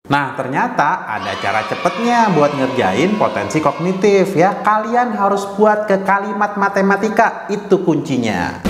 Nah, ternyata ada cara cepetnya buat ngerjain potensi kognitif ya. Kalian harus buat ke kalimat matematika, itu kuncinya.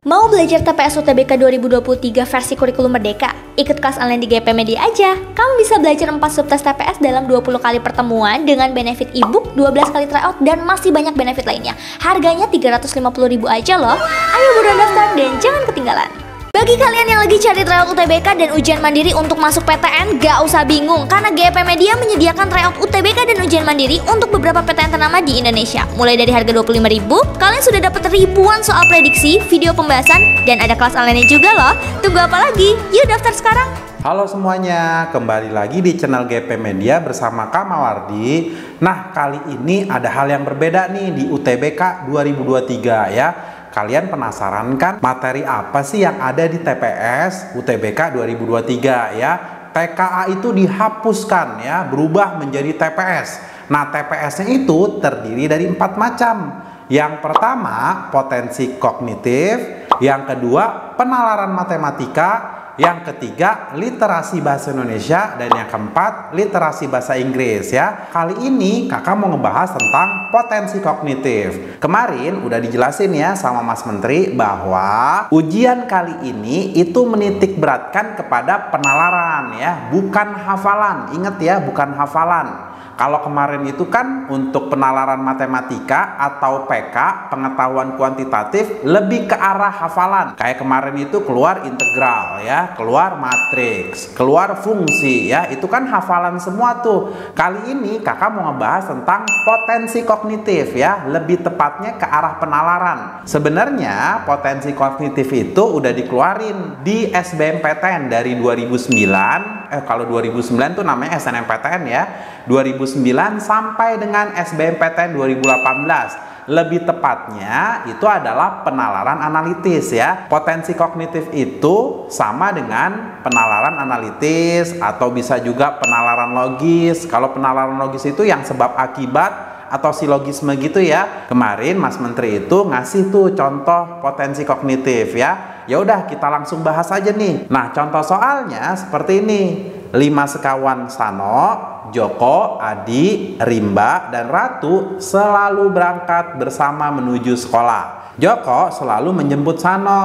Mau belajar TPS UTBK 2023 versi kurikulum merdeka? Ikut kelas online di GP Media aja. Kamu bisa belajar 4 subtes TPS dalam 20 kali pertemuan dengan benefit ebook, 12 kali tryout, dan masih banyak benefit lainnya. Harganya 350.000 aja loh. Ayo buruan daftar dan jangan ketinggalan. Bagi kalian yang lagi cari tryout UTBK dan ujian mandiri untuk masuk PTN, gak usah bingung karena GP Media menyediakan tryout UTBK dan ujian mandiri untuk beberapa PTN ternama di Indonesia. Mulai dari harga 25.000, kalian sudah dapat ribuan soal prediksi, video pembahasan, dan ada kelas online juga loh. Tunggu apa lagi? Yuk daftar sekarang! Halo semuanya, kembali lagi di channel GP Media bersama Kak Mawardi. Nah, kali ini ada hal yang berbeda nih di UTBK 2023 ya. Kalian penasaran kan materi apa sih yang ada di TPS UTBK 2023 ya? TKA itu dihapuskan ya, berubah menjadi TPS. Nah, TPS-nya itu terdiri dari 4 macam. Yang pertama, potensi kognitif. Yang kedua, penalaran matematika. Yang ketiga, literasi bahasa Indonesia. Dan yang keempat, literasi bahasa Inggris ya. Kali ini kakak mau ngebahas tentang potensi kognitif. Kemarin udah dijelasin ya sama Mas Menteri bahwa ujian kali ini itu menitik beratkan kepada penalaran ya, bukan hafalan. Ingat ya, bukan hafalan. Kalau kemarin itu kan untuk penalaran matematika atau PK, pengetahuan kuantitatif, lebih ke arah hafalan. Kayak kemarin itu keluar integral ya, keluar matriks, keluar fungsi ya, itu kan hafalan semua tuh. Kali ini kakak mau ngebahas tentang potensi kognitif ya, lebih tepatnya ke arah penalaran. Sebenarnya potensi kognitif itu udah dikeluarin di SBMPTN dari 2009. Kalau 2009 tuh namanya SNMPTN ya, 2009 sampai dengan SBMPTN 2018. Lebih tepatnya itu adalah penalaran analitis ya. Potensi kognitif itu sama dengan penalaran analitis atau bisa juga penalaran logis. Kalau penalaran logis itu yang sebab akibat atau silogisme gitu ya. Kemarin Mas Menteri itu ngasih tuh contoh potensi kognitif ya. Ya udah kita langsung bahas aja nih. Nah, contoh soalnya seperti ini. 5 sekawan Sano, Joko, Adi, Rimba, dan Ratu selalu berangkat bersama menuju sekolah. Joko selalu menjemput Sano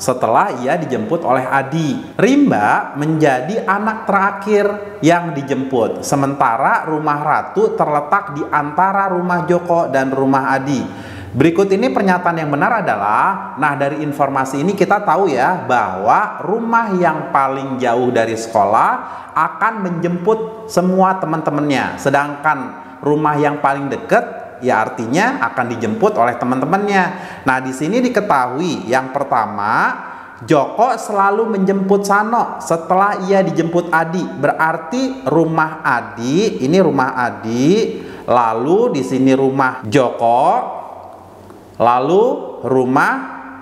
setelah ia dijemput oleh Adi. Rimba menjadi anak terakhir yang dijemput. Sementara rumah Ratu terletak di antara rumah Joko dan rumah Adi. Berikut ini pernyataan yang benar adalah, nah dari informasi ini kita tahu ya bahwa rumah yang paling jauh dari sekolah akan menjemput semua teman-temannya. Sedangkan rumah yang paling dekat ya artinya akan dijemput oleh teman-temannya. Nah, di sini diketahui yang pertama, Joko selalu menjemput Sano setelah ia dijemput Adi. Berarti rumah Adi, ini rumah Adi, lalu di sini rumah Joko, lalu rumah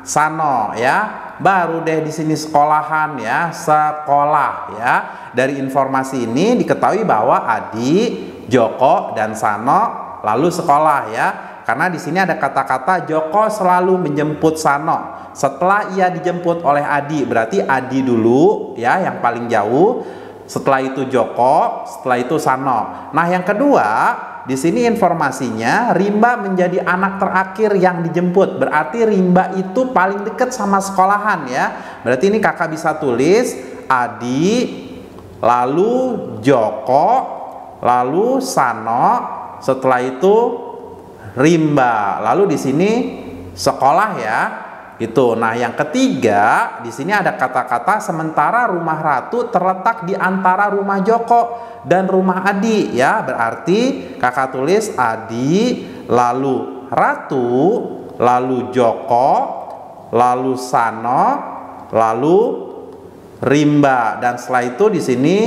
Sano ya. Baru deh di sini sekolahan ya, sekolah ya. Dari informasi ini diketahui bahwa Adi, Joko, dan Sano lalu sekolah ya. Karena di sini ada kata-kata Joko selalu menjemput Sano setelah ia dijemput oleh Adi. Berarti Adi dulu ya yang paling jauh, setelah itu Joko, setelah itu Sano. Nah, yang kedua, di sini informasinya Rimba menjadi anak terakhir yang dijemput. Berarti Rimba itu paling dekat sama sekolahan ya. Berarti ini kakak bisa tulis Adi, lalu Joko, lalu Sano, setelah itu Rimba. Lalu di sini sekolah ya. Gitu. Nah, yang ketiga, di sini ada kata-kata sementara rumah Ratu terletak di antara rumah Joko dan rumah Adi ya. Berarti kakak tulis Adi, lalu Ratu, lalu Joko, lalu Sano, lalu Rimba, dan setelah itu di sini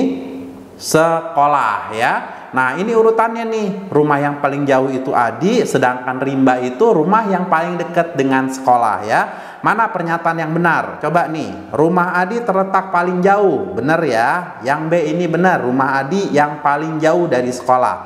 sekolah ya. Nah, ini urutannya nih. Rumah yang paling jauh itu Adi, sedangkan Rimba itu rumah yang paling dekat dengan sekolah ya. Mana pernyataan yang benar? Coba nih, rumah Adi terletak paling jauh. Benar ya? Yang B ini benar, rumah Adi yang paling jauh dari sekolah.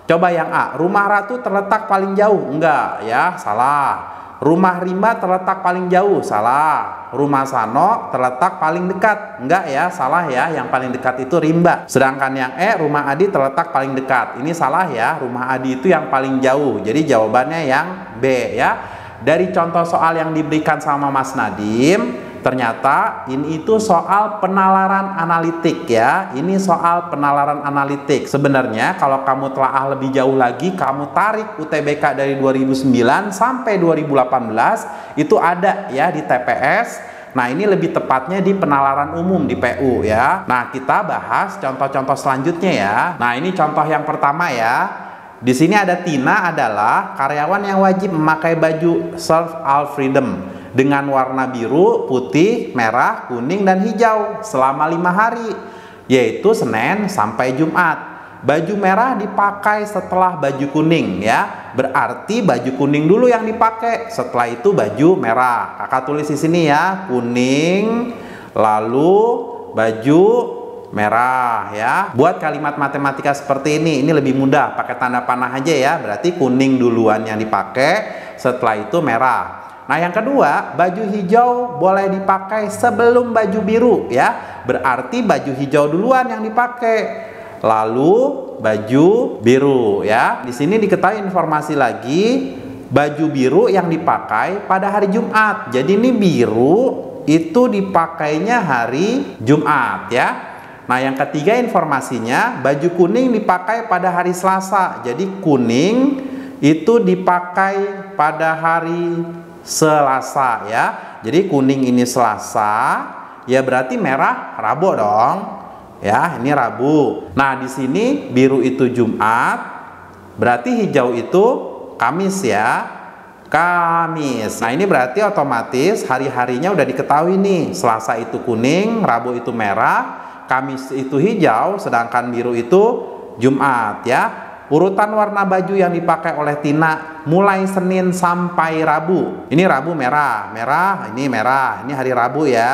Coba yang A, rumah Ratu terletak paling jauh. Enggak ya, salah. Rumah Rimba terletak paling jauh. Salah. Rumah Sano terletak paling dekat. Enggak ya, salah ya. Yang paling dekat itu Rimba. Sedangkan yang E, rumah Adi terletak paling dekat. Ini salah ya, rumah Adi itu yang paling jauh. Jadi jawabannya yang B ya. Dari contoh soal yang diberikan sama Mas Nadim, ternyata ini itu soal penalaran analitik ya. Ini soal penalaran analitik. Sebenarnya kalau kamu telaah lebih jauh lagi, kamu tarik UTBK dari 2009 sampai 2018, itu ada ya di TPS. Nah, ini lebih tepatnya di penalaran umum di PU ya. Nah, kita bahas contoh-contoh selanjutnya ya. Nah, ini contoh yang pertama ya. Di sini ada Tina adalah karyawan yang wajib memakai baju Serve All Freedom dengan warna biru, putih, merah, kuning, dan hijau selama 5 hari, yaitu Senin sampai Jumat. Baju merah dipakai setelah baju kuning ya. Berarti baju kuning dulu yang dipakai, setelah itu baju merah. Kakak tulis di sini ya, kuning, lalu baju merah ya. Buat kalimat matematika seperti ini lebih mudah, pakai tanda panah aja ya. Berarti kuning duluan yang dipakai, setelah itu merah. Nah, yang kedua, baju hijau boleh dipakai sebelum baju biru ya. Berarti baju hijau duluan yang dipakai, lalu baju biru ya. Di sini diketahui informasi lagi, baju biru yang dipakai pada hari Jumat. Jadi ini biru itu dipakainya hari Jumat ya. Nah, yang ketiga informasinya, baju kuning dipakai pada hari Selasa. Jadi kuning itu dipakai pada hari Selasa ya. Jadi kuning ini Selasa, ya berarti merah Rabu dong. Ya, ini Rabu. Nah, di sini biru itu Jumat, berarti hijau itu Kamis ya. Kamis. Nah, ini berarti otomatis hari-harinya udah diketahui nih. Selasa itu kuning, Rabu itu merah, Kamis itu hijau, sedangkan biru itu Jumat ya. Urutan warna baju yang dipakai oleh Tina mulai Senin sampai Rabu. Ini Rabu merah, ini merah. Ini hari Rabu ya,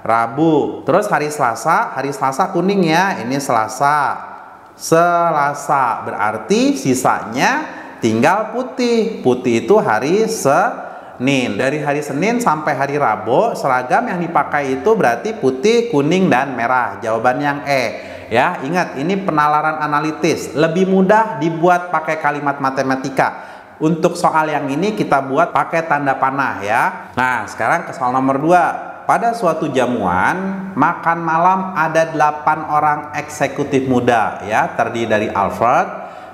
Rabu. Terus hari Selasa kuning ya. Ini Selasa. Berarti sisanya tinggal putih. Putih itu hari Senin. Dari hari Senin sampai hari Rabu, seragam yang dipakai itu berarti putih, kuning, dan merah. Jawaban yang E ya. Ingat, ini penalaran analitis, lebih mudah dibuat pakai kalimat matematika. Untuk soal yang ini kita buat pakai tanda panah ya. Nah, sekarang ke soal nomor 2. Pada suatu jamuan makan malam ada 8 orang eksekutif muda ya, terdiri dari Alfred,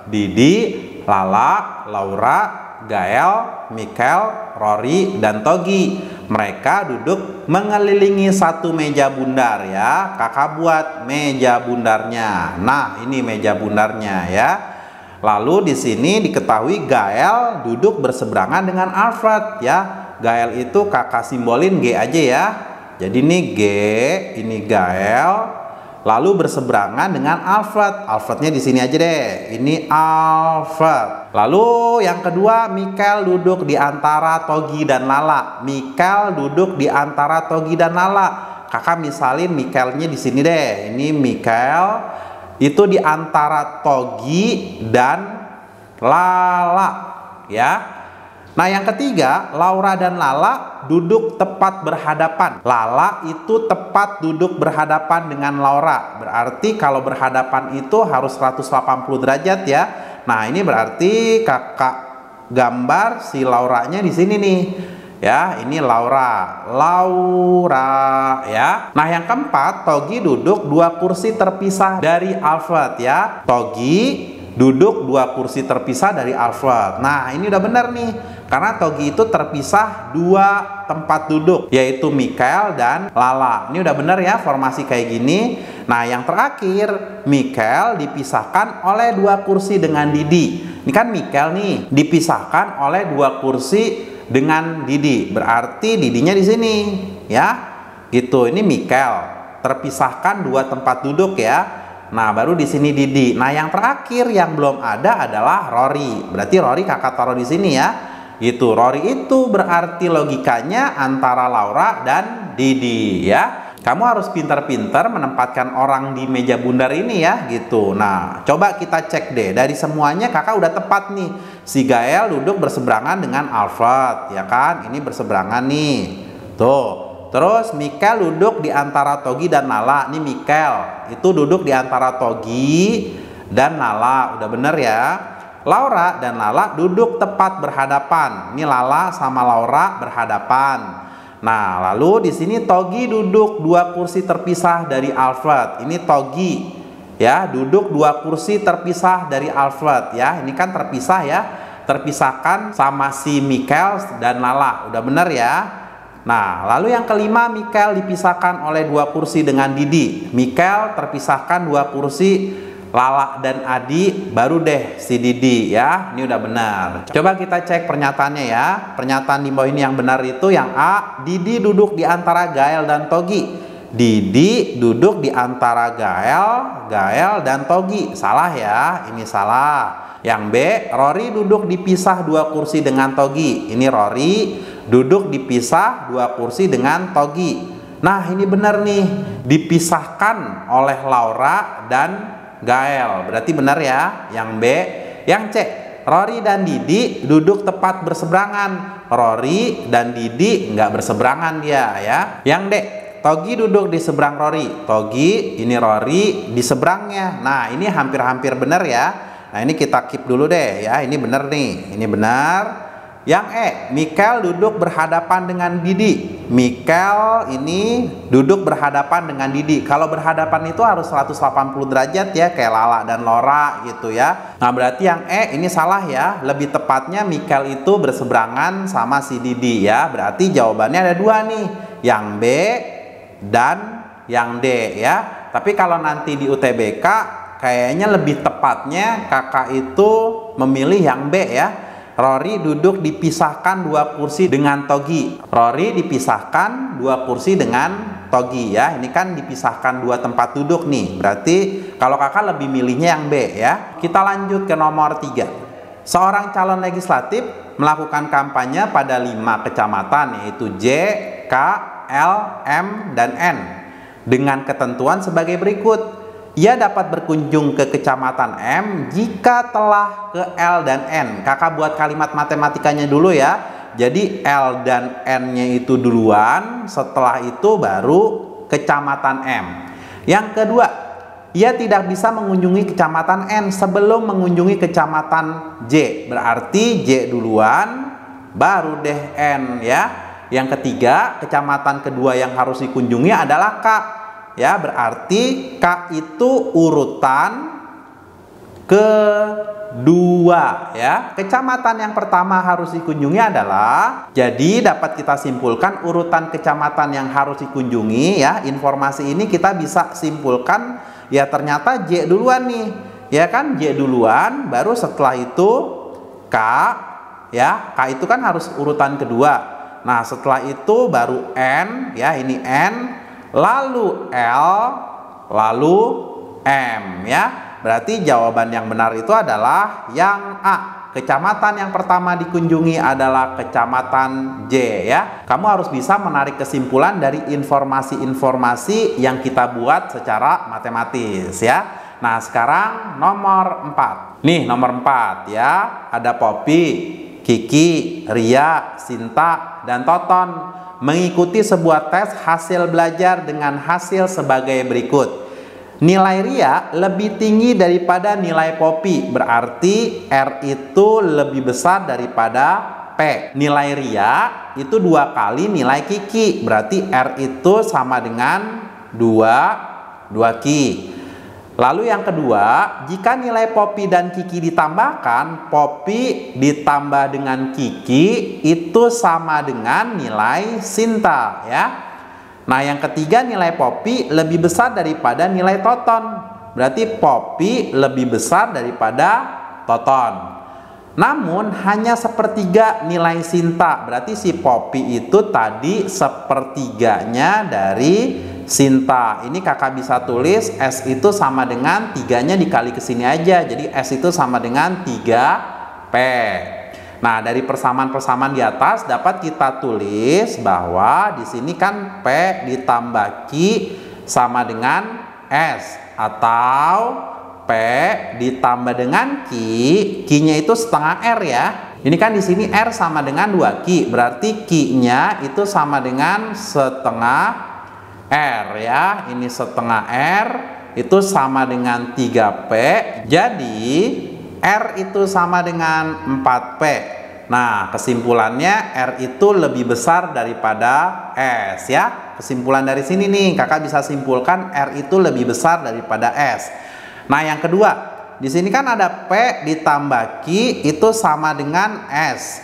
Didi, Lala, Laura, Gael, Michael, Rory, dan Togi. Mereka duduk mengelilingi satu meja bundar ya. Kakak buat meja bundarnya. Nah, ini meja bundarnya ya. Lalu di sini diketahui Gael duduk berseberangan dengan Alfred ya. Gael itu kakak simbolin G aja ya. Jadi ini G, ini Gael. Lalu berseberangan dengan Alfred. Alfrednya di sini aja deh. Ini Alfred. Lalu yang kedua, Michael duduk di antara Togi dan Lala. Michael duduk di antara Togi dan Lala. Kakak misalin Michaelnya di sini deh. Ini Michael itu di antara Togi dan Lala ya. Nah, yang ketiga, Laura dan Lala duduk tepat berhadapan. Lala itu tepat duduk berhadapan dengan Laura. Berarti kalau berhadapan itu harus 180 derajat ya. Nah, ini berarti kakak gambar si Lauranya di sini nih. Ya, ini Laura ya. Nah, yang keempat, Togi duduk 2 kursi terpisah dari Alfred ya. Togi duduk 2 kursi terpisah dari Alfred. Nah, ini udah benar nih. Karena Togi itu terpisah 2 tempat duduk, yaitu Michael dan Lala. Ini udah benar ya formasi kayak gini. Nah, yang terakhir, Michael dipisahkan oleh 2 kursi dengan Didi. Ini kan Michael nih, dipisahkan oleh 2 kursi dengan Didi. Berarti Didinya di sini ya. Gitu. Ini Michael terpisahkan 2 tempat duduk ya. Nah, baru di sini Didi. Nah, yang terakhir yang belum ada adalah Rory. Berarti Rory kakak taruh di sini ya. Gitu. Rory itu berarti logikanya antara Laura dan Didi ya. Kamu harus pintar-pintar menempatkan orang di meja bundar ini ya gitu. Nah, coba kita cek deh. Dari semuanya kakak udah tepat nih. Si Gael duduk berseberangan dengan Alfred ya kan. Ini berseberangan nih. Tuh. Terus Michael duduk di antara Togi dan Nala. Ini Michael itu duduk di antara Togi dan Nala. Udah bener ya. Laura dan Lala duduk tepat berhadapan. Ini Lala sama Laura berhadapan. Nah, lalu di sini Togi duduk 2 kursi terpisah dari Alfred. Ini Togi ya, duduk 2 kursi terpisah dari Alfred ya. Ini kan terpisah ya. Terpisahkan sama si Michael dan Lala. Udah bener ya. Nah, lalu yang kelima Michael dipisahkan oleh 2 kursi dengan Didi. Michael terpisahkan 2 kursi Lala dan Adi, baru deh si Didi ya. Ini udah benar. Coba kita cek pernyataannya ya. Pernyataan di bawah ini yang benar itu yang A, Didi duduk di antara Gael dan Togi. Didi duduk di antara Gael dan Togi. Salah ya, ini salah. Yang B, Rory duduk dipisah 2 kursi dengan Togi. Ini Rory duduk dipisah 2 kursi dengan Togi. Nah, ini benar nih. Dipisahkan oleh Laura dan Gael, berarti benar ya. Yang B. Yang C, Rory dan Didi duduk tepat berseberangan. Rory dan Didi nggak berseberangan dia ya. Yang D, Togi duduk di seberang Rory. Togi, ini Rory di seberangnya. Nah, ini hampir-hampir benar ya. Nah, ini kita keep dulu deh ya. Ini benar nih, ini benar. Yang E, Michael duduk berhadapan dengan Didi. Michael ini duduk berhadapan dengan Didi. Kalau berhadapan itu harus 180 derajat ya, kayak Lala dan Laura gitu ya. Nah, berarti yang E ini salah ya. Lebih tepatnya Michael itu berseberangan sama si Didi ya. Berarti jawabannya ada 2 nih. Yang B dan yang D ya. Tapi kalau nanti di UTBK kayaknya lebih tepatnya kakak itu memilih yang B ya. Rory duduk dipisahkan 2 kursi dengan Togi. Rory dipisahkan 2 kursi dengan Togi ya. Ini kan dipisahkan 2 tempat duduk nih. Berarti kalau kakak lebih milihnya yang B ya. Kita lanjut ke nomor 3. Seorang calon legislatif melakukan kampanye pada 5 kecamatan yaitu J, K, L, M, dan N dengan ketentuan sebagai berikut. Ia dapat berkunjung ke kecamatan M jika telah ke L dan N. Kakak buat kalimat matematikanya dulu ya. Jadi L dan N-nya itu duluan, setelah itu baru kecamatan M. Yang kedua, ia tidak bisa mengunjungi kecamatan N sebelum mengunjungi kecamatan J. Berarti J duluan, baru deh N ya. Yang ketiga, kecamatan kedua yang harus dikunjungi adalah K. Ya, berarti K itu urutan kedua ya. Kecamatan yang pertama harus dikunjungi adalah, jadi dapat kita simpulkan urutan kecamatan yang harus dikunjungi ya. Informasi ini kita bisa simpulkan ya, ternyata J duluan nih. Ya kan, J duluan, baru setelah itu K ya. K itu kan harus urutan kedua. Nah, setelah itu baru N ya, ini N, lalu L, lalu M ya. Berarti jawaban yang benar itu adalah yang A. Kecamatan yang pertama dikunjungi adalah kecamatan J ya. Kamu harus bisa menarik kesimpulan dari informasi-informasi yang kita buat secara matematis ya. Nah, sekarang nomor 4. Nih, nomor 4 ya. Ada Poppy, Kiki, Ria, Sinta, dan Toton mengikuti sebuah tes hasil belajar dengan hasil sebagai berikut. Nilai Ria lebih tinggi daripada nilai Poppy, berarti R itu lebih besar daripada P. Nilai Ria itu 2 kali nilai Kiki, berarti R itu sama dengan 2 Ki. Lalu yang kedua, jika nilai Poppy dan Kiki ditambahkan, Poppy ditambah dengan Kiki itu sama dengan nilai Sinta ya. Nah, yang ketiga, nilai Poppy lebih besar daripada nilai Toton. Berarti Poppy lebih besar daripada Toton. Namun hanya sepertiga nilai Sinta. Berarti si Poppy itu tadi sepertiganya dari Sinta. Ini kakak bisa tulis S itu sama dengan 3-nya dikali ke sini aja. Jadi S itu sama dengan 3P. Nah, dari persamaan-persamaan di atas dapat kita tulis bahwa di sini kan P ditambah Q sama dengan S, atau P ditambah dengan Q, Q-nya itu setengah R ya. Ini kan di sini R sama dengan 2Q, berarti Q-nya itu sama dengan setengah R ya. Ini setengah R itu sama dengan 3P. Jadi R itu sama dengan 4P. Nah, kesimpulannya R itu lebih besar daripada S ya. Kesimpulan dari sini nih, kakak bisa simpulkan R itu lebih besar daripada S. Nah, yang kedua, di sini kan ada P ditambah Q itu sama dengan S.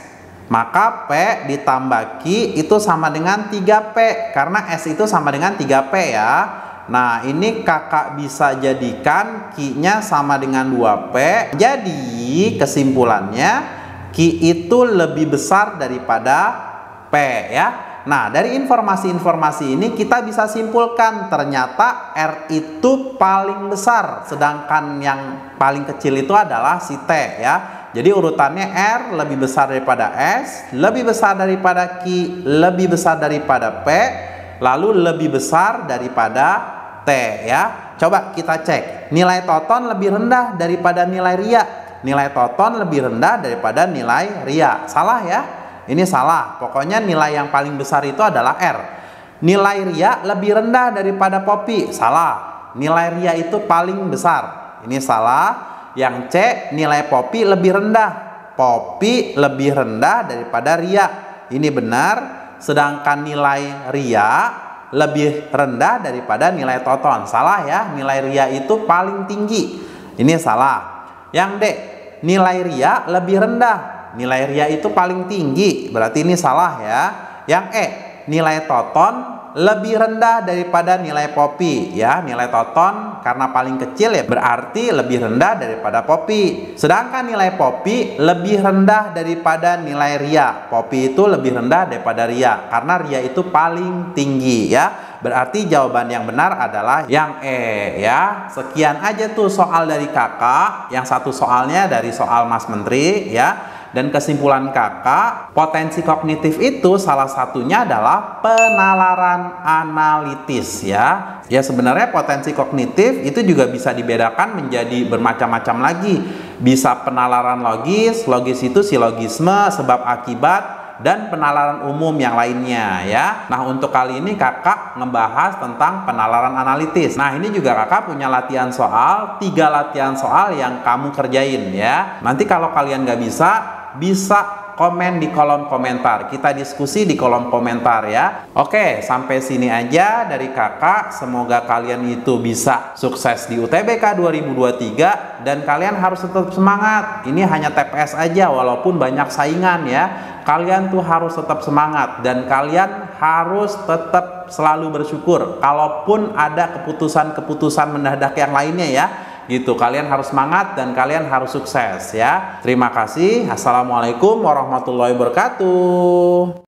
Maka P ditambah Q itu sama dengan 3P, karena S itu sama dengan 3P ya. Nah, ini kakak bisa jadikan Q-nya sama dengan 2P. Jadi, kesimpulannya Q itu lebih besar daripada P ya. Nah, dari informasi-informasi ini kita bisa simpulkan ternyata R itu paling besar, sedangkan yang paling kecil itu adalah si T ya. Jadi urutannya R lebih besar daripada S, lebih besar daripada Q, lebih besar daripada P, lalu lebih besar daripada T ya. Coba kita cek, nilai Toton lebih rendah daripada nilai Ria. Nilai Toton lebih rendah daripada nilai Ria. Salah ya? Ini salah. Pokoknya nilai yang paling besar itu adalah R. Nilai Ria lebih rendah daripada Poppy. Salah. Nilai Ria itu paling besar. Ini salah. Yang C, nilai Poppy lebih rendah. Poppy lebih rendah daripada Ria. Ini benar. Sedangkan nilai Ria lebih rendah daripada nilai Toton. Salah ya, nilai Ria itu paling tinggi. Ini salah. Yang D, nilai Ria lebih rendah. Nilai Ria itu paling tinggi. Berarti ini salah ya. Yang E, nilai Toton lebih rendah daripada nilai Poppy ya. Nilai Toton karena paling kecil ya, berarti lebih rendah daripada Poppy. Sedangkan nilai Poppy lebih rendah daripada nilai Ria. Poppy itu lebih rendah daripada Ria karena Ria itu paling tinggi ya. Berarti jawaban yang benar adalah yang E ya. Sekian aja tuh soal dari kakak. Yang satu soalnya dari soal Mas Menteri ya. Dan kesimpulan kakak, potensi kognitif itu salah satunya adalah penalaran analitis ya. Ya, sebenarnya potensi kognitif itu juga bisa dibedakan menjadi bermacam-macam lagi. Bisa penalaran logis, logis itu silogisme, sebab akibat, dan penalaran umum yang lainnya ya. Nah, untuk kali ini kakak ngebahas tentang penalaran analitis. Nah, ini juga kakak punya latihan soal, 3 latihan soal yang kamu kerjain ya. Nanti kalau kalian nggak bisa komen di kolom komentar. Kita diskusi di kolom komentar ya. Oke, sampai sini aja dari kakak. Semoga kalian itu bisa sukses di UTBK 2023 dan kalian harus tetap semangat. Ini hanya TPS aja walaupun banyak saingan ya. Kalian tuh harus tetap semangat dan kalian harus tetap selalu bersyukur. Kalaupun ada keputusan-keputusan mendadak yang lainnya ya. Gitu, kalian harus semangat dan kalian harus sukses ya. Terima kasih. Assalamualaikum warahmatullahi wabarakatuh.